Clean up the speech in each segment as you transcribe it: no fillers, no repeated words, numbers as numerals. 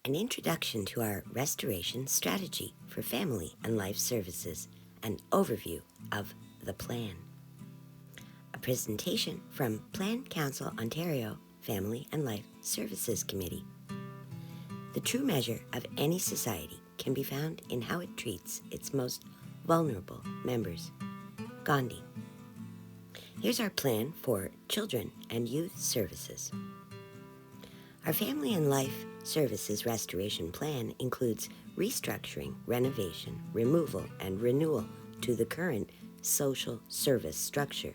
an introduction to our restoration strategy for family and life services, an overview of the plan. A presentation from Plan Council Ontario Family and Life Services Committee. The true measure of any society can be found in how it treats its most vulnerable members. Gandhi. Here's our plan for children and youth services. Our Family and Life Services Restoration Plan includes restructuring, renovation, removal, and renewal to the current social service structure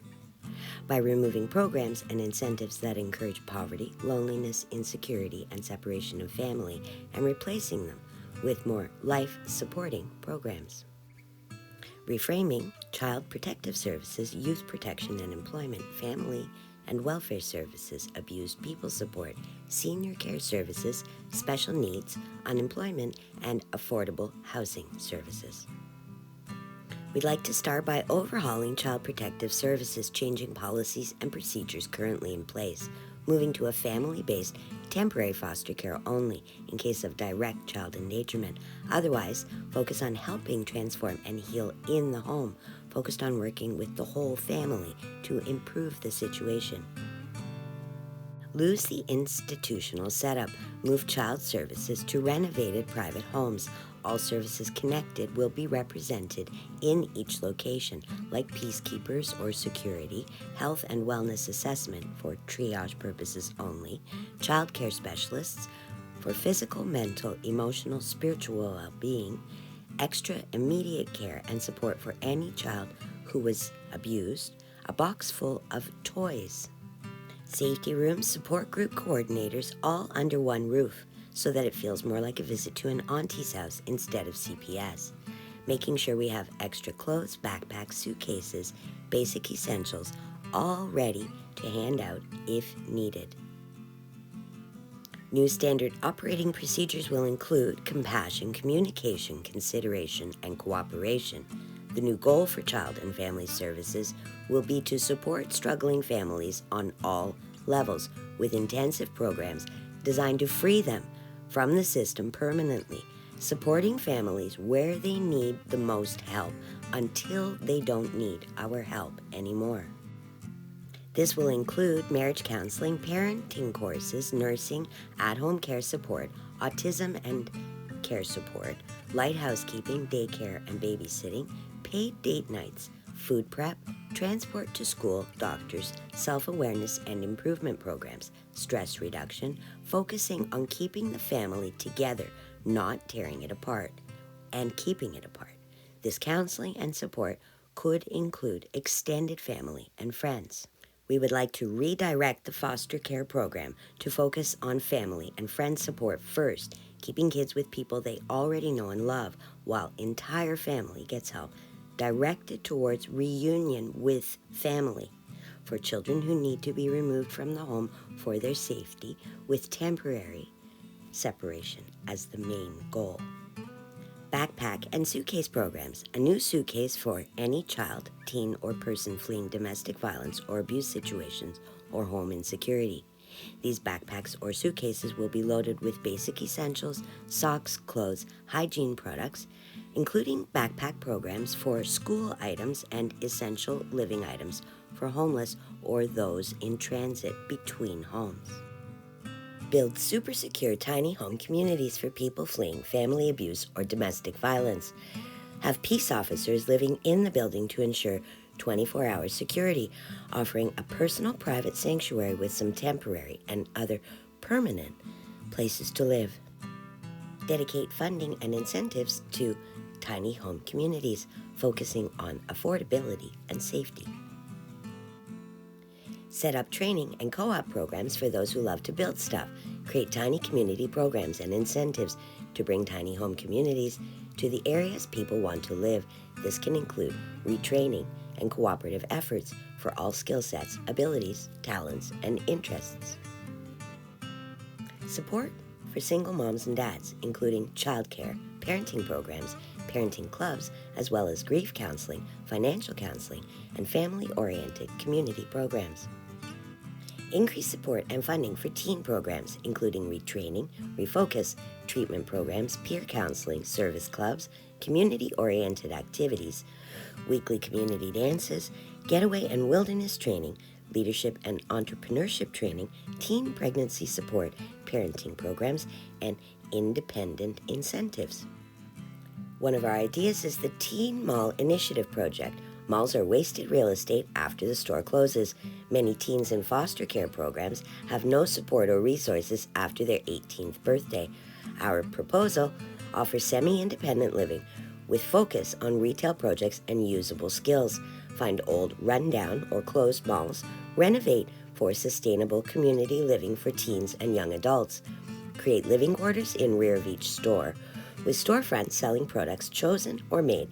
by removing programs and incentives that encourage poverty, loneliness, insecurity, and separation of family, and replacing them with more life-supporting programs. Reframing child protective services, youth protection and employment, family and welfare services, abused people support, senior care services, special needs, unemployment, and affordable housing services. We'd like to start by overhauling child protective services, changing policies and procedures currently in place, moving to a family-based temporary foster care only in case of direct child endangerment. Otherwise, focus on helping transform and heal in the home, focused on working with the whole family to improve the situation. Lose the institutional setup, move child services to renovated private homes. All services connected will be represented in each location, like peacekeepers or security, health and wellness assessment for triage purposes only, child care specialists for physical, mental, emotional, spiritual well-being, extra immediate care and support for any child who was abused, a box full of toys, safety rooms, support group coordinators, all under one roof, so that it feels more like a visit to an auntie's house instead of CPS. Making sure we have extra clothes, backpacks, suitcases, basic essentials, all ready to hand out if needed. New standard operating procedures will include compassion, communication, consideration, and cooperation. The new goal for Child and Family Services will be to support struggling families on all levels with intensive programs designed to free them from the system permanently, supporting families where they need the most help until they don't need our help anymore. This will include marriage counseling, parenting courses, nursing, at-home care support, autism and care support, light housekeeping, daycare and babysitting, paid date nights, food prep, transport to school, doctors, self-awareness and improvement programs, stress reduction, focusing on keeping the family together, not tearing it apart, and keeping it apart. This counseling and support could include extended family and friends. We would like to redirect the foster care program to focus on family and friend support first, keeping kids with people they already know and love, while entire family gets help directed towards reunion with family for children who need to be removed from the home for their safety, with temporary separation as the main goal. Backpack and suitcase programs, a new suitcase for any child, teen, or person fleeing domestic violence or abuse situations or home insecurity. These backpacks or suitcases will be loaded with basic essentials, socks, clothes, hygiene products, including backpack programs for school items and essential living items for homeless or those in transit between homes. Build super secure tiny home communities for people fleeing family abuse or domestic violence. Have peace officers living in the building to ensure 24-hour security, offering a personal private sanctuary with some temporary and other permanent places to live. Dedicate funding and incentives to tiny home communities, focusing on affordability and safety. Set up training and co-op programs for those who love to build stuff. Create tiny community programs and incentives to bring tiny home communities to the areas people want to live. This can include retraining and cooperative efforts for all skill sets, abilities, talents, and interests. Support for single moms and dads, including childcare, parenting programs, parenting clubs, as well as grief counseling, financial counseling, and family-oriented community programs. Increase support and funding for teen programs, including retraining, refocus, treatment programs, peer counseling, service clubs, community-oriented activities, weekly community dances, getaway and wilderness training, leadership and entrepreneurship training, teen pregnancy support, parenting programs, and independent incentives. One of our ideas is the Teen Mall Initiative Project. Malls are wasted real estate after the store closes. Many teens in foster care programs have no support or resources after their 18th birthday. Our proposal offers semi-independent living with focus on retail projects and usable skills. Find old, rundown, or closed malls, renovate for sustainable community living for teens and young adults. Create living quarters in rear of each store, with storefronts selling products chosen or made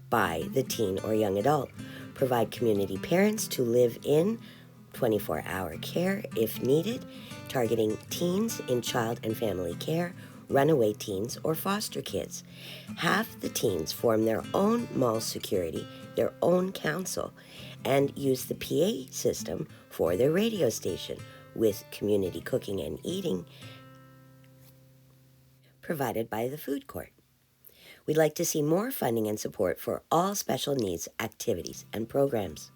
by the teen or young adult. Provide community parents to live in 24-hour care if needed, targeting teens in child and family care, runaway teens, or foster kids. Have the teens form their own mall security, their own council, and use the PA system for their radio station, with community cooking and eating provided by the food court. We'd like to see more funding and support for all special needs activities and programs.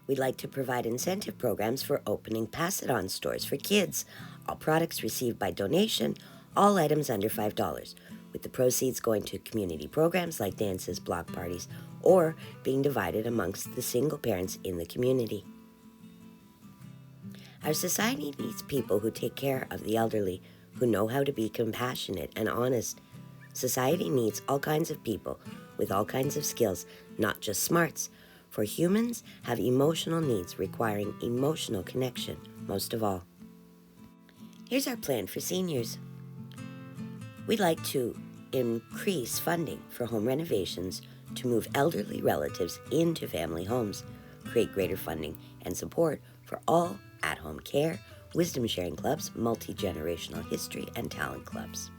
We'd like to provide incentive programs for opening pass-it-on stores for kids. All products received by donation, all items under $5, with the proceeds going to community programs like dances, block parties, or being divided amongst the single parents in the community. Our society needs people who take care of the elderly, who know how to be compassionate and honest. Society needs all kinds of people with all kinds of skills, not just smarts, for humans have emotional needs requiring emotional connection, most of all. Here's our plan for seniors. We'd like to increase funding for home renovations to move elderly relatives into family homes, create greater funding and support for all at-home care, wisdom sharing clubs, multi-generational history, and talent clubs,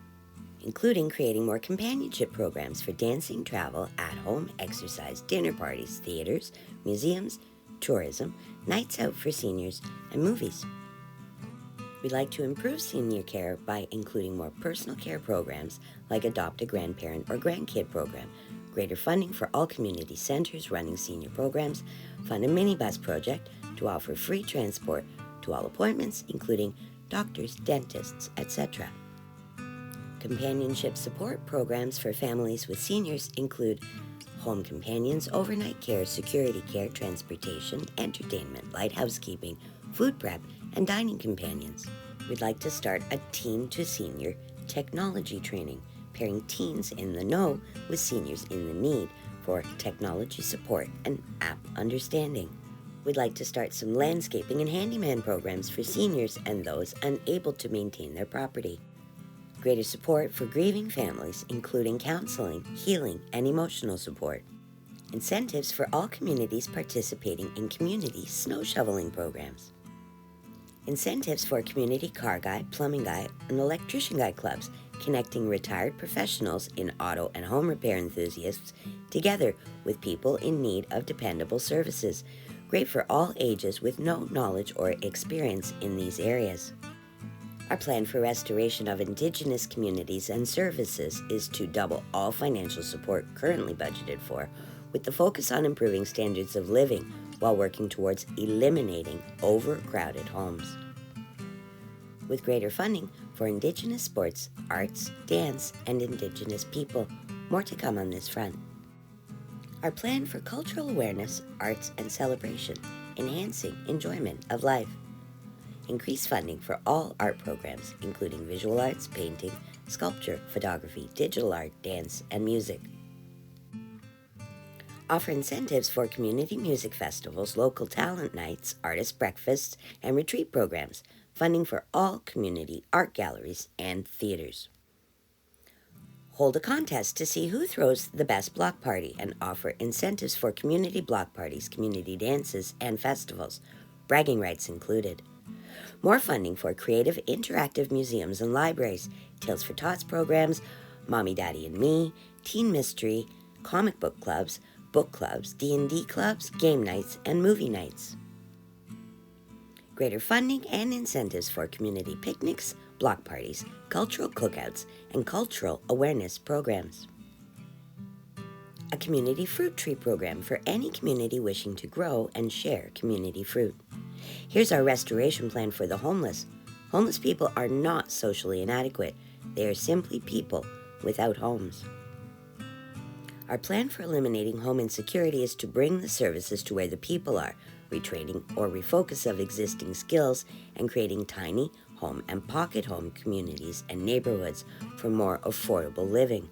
including creating more companionship programs for dancing, travel, at-home, exercise, dinner parties, theaters, museums, tourism, nights out for seniors, and movies. We'd like to improve senior care by including more personal care programs like Adopt a Grandparent or Grandkid program, greater funding for all community centers running senior programs, fund a minibus project to offer free transport to all appointments, including doctors, dentists, etc. Companionship support programs for families with seniors include home companions, overnight care, security care, transportation, entertainment, light housekeeping, food prep, and dining companions. We'd like to start a teen to senior technology training, pairing teens in the know with seniors in the need for technology support and app understanding. We'd like to start some landscaping and handyman programs for seniors and those unable to maintain their property. Greater support for grieving families, including counseling, healing, and emotional support. Incentives for all communities participating in community snow shoveling programs. Incentives for community car guy, plumbing guy, and electrician guy clubs, connecting retired professionals in auto and home repair enthusiasts together with people in need of dependable services. Great for all ages with no knowledge or experience in these areas. Our plan for restoration of Indigenous communities and services is to double all financial support currently budgeted for, with the focus on improving standards of living while working towards eliminating overcrowded homes. With greater funding for Indigenous sports, arts, dance, and Indigenous people. More to come on this front. Our plan for cultural awareness, arts, and celebration, enhancing enjoyment of life. Increase funding for all art programs, including visual arts, painting, sculpture, photography, digital art, dance, and music. Offer incentives for community music festivals, local talent nights, artist breakfasts, and retreat programs, funding for all community art galleries and theaters. Hold a contest to see who throws the best block party and offer incentives for community block parties, community dances, and festivals, bragging rights included. More funding for creative interactive museums and libraries, Tales for Tots programs, Mommy, Daddy, and Me, teen mystery, comic book clubs, D&D clubs, game nights, and movie nights. greater funding and incentives for community picnics, block parties, cultural cookouts, and cultural awareness programs. A community fruit tree program for any community wishing to grow and share community fruit. Here's our restoration plan for the homeless. Homeless people are not socially inadequate. They are simply people without homes. Our plan for eliminating home insecurity is to bring the services to where the people are, retraining or refocus of existing skills, and creating tiny home and pocket home communities and neighborhoods for more affordable living.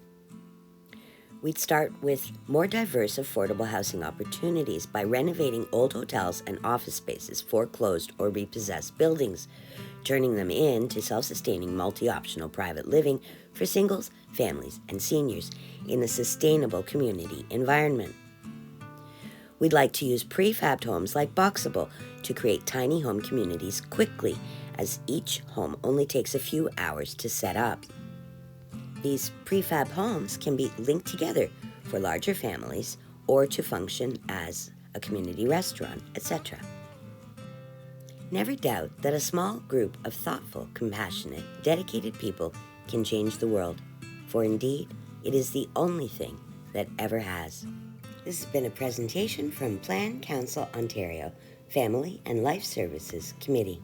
We'd start with more diverse, affordable housing opportunities by renovating old hotels and office spaces, foreclosed or repossessed buildings, turning them into self-sustaining multi-optional private living for singles, families, and seniors in a sustainable community environment. We'd like to use prefabbed homes like Boxable to create tiny home communities quickly, as each home only takes a few hours to set up. These prefab homes can be linked together for larger families or to function as a community restaurant, etc. Never doubt that a small group of thoughtful, compassionate, dedicated people can change the world, for indeed, it is the only thing that ever has. This has been a presentation from Plan Council Ontario, Family and Life Services Committee.